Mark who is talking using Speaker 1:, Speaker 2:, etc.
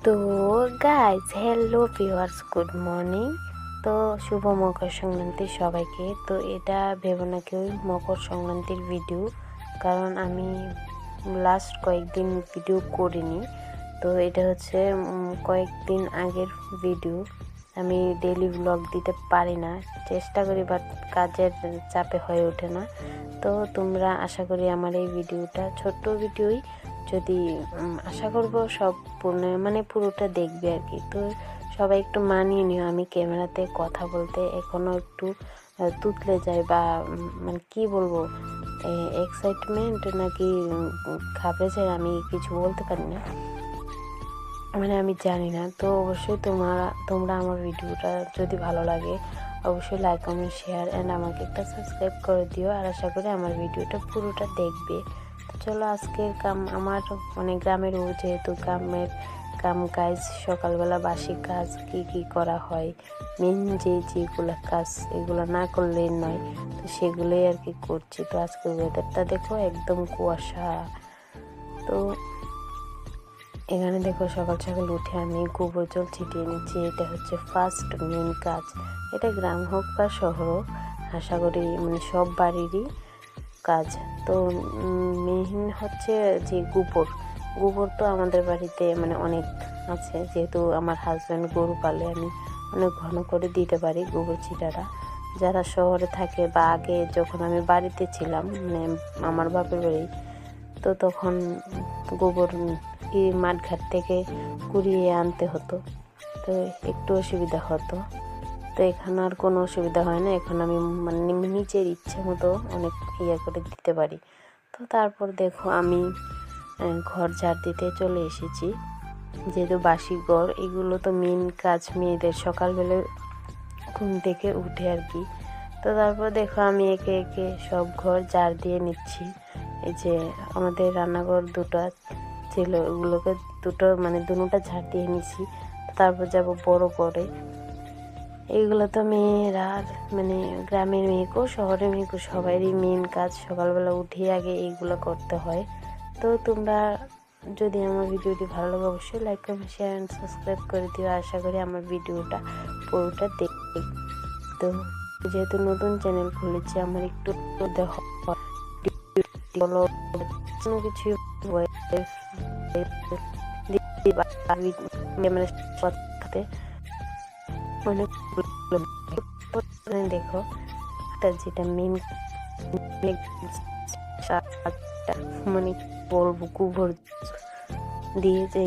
Speaker 1: তো guys hello viewers, good morning. তো শুভ মকর সংক্রান্তি সবাইকে। তো এটা ভেবো না কেউ মকর সংক্রান্তির ভিডিও, কারণ আমি লাস্ট কয়েকদিন ভিডিও করিনি। তো এটা হচ্ছে কয়েকদিন আগের ভিডিও। আমি ডেইলি ব্লগ দিতে পারি না, চেষ্টা করি, বাট কাজের চাপে হয়ে ওঠে না। তো তোমরা আশা করি আমার এই ভিডিওটা ছোট্ট ভিডিওই, যদি আশা করব সব পুরোটা দেখবে আর কি। তো সবাই একটু মানিয়ে নিও, আমি ক্যামেরাতে কথা বলতে এখনও একটু তুতলে যায়, বা মানে কি বলবো, এক্সাইটমেন্ট নাকি ঘাবড়ে যায়, আমি কিছু বলতে পারি না, মানে আমি জানি না। তো অবশ্যই তোমরা আমার ভিডিওটা যদি ভালো লাগে অবশ্যই লাইক কমেন্ট শেয়ার অ্যান্ড আমাকে একটা সাবস্ক্রাইব করে দিও। আর আশা করি আমার ভিডিওটা পুরোটা দেখবে। তো চলো আজকের কাম আমার গ্রামের যেহেতু কাম কাজ, সকালবেলা বাসি কাজ কি করা হয়, মেন যেগুলো কাজ এগুলো না করলেই নয়, তো সেগুলোই আর কি করছি। তো আজকের ওয়েদারটা দেখো, একদম কুয়াশা। তো এখানে দেখো সকাল সকাল উঠে আমি গোবর জল ছিটিয়ে নিচ্ছি। এটা হচ্ছে ফার্স্ট মেন কাজ। এটা গ্রাম হোক বা শহর হোক, আশা করি সব বাড়িরই কাজ। তো মেন হচ্ছে যে গোবর তো আমাদের বাড়িতে অনেক আছে, যেহেতু আমার হাজব্যান্ড গরু পালে, আমি অনেক ঘন করে দিতে পারি গোবর ছিটাটা। যারা শহরে থাকে বা আগে যখন আমি বাড়িতে ছিলাম, আমার বাপের বাড়ি, তো তখন গোবর মাঠঘাট থেকে কুড়িয়ে আনতে হতো, তো একটু অসুবিধা হতো। তো এখানে আর কোনো অসুবিধা হয় না, এখন আমি নিজের ইচ্ছে মতো অনেক করে দিতে পারি। তো তারপর দেখো আমি ঘর ঝাড় দিতে চলে এসেছি, যেহেতু বাসি ঘর, এগুলো তো মেন কাজ মেয়েদের সকালবেলা ঘুম থেকে উঠে আর কি। তো তারপর দেখো আমি একে একে সব ঘর ঝাড় দিয়ে নিচ্ছি। এই যে আমাদের রান্নাঘর দুটো ছিল, ওগুলোকে দুটোটা ঝাড় দিয়ে নিছি। তারপর যাব বড় করে। এইগুলো তো মেয়েরা গ্রামের মেয়েকেও শহরের মেয়েকেও সবারই মেন কাজ, সকালবেলা উঠে আগে এইগুলো করতে হয়। তো তোমরা যদি আমার ভিডিওটি ভালো লাগে অবশ্যই like comment share and subscribe করে দিও। আশা করি আমার ভিডিওটা পুরোটা দেখবে। তো যেহেতু নতুন চ্যানেল খুলেছি, আমার একটু দেখো কোনো কিছু দেখো একটা যেটা মেন বলবো গোবর দিয়ে যে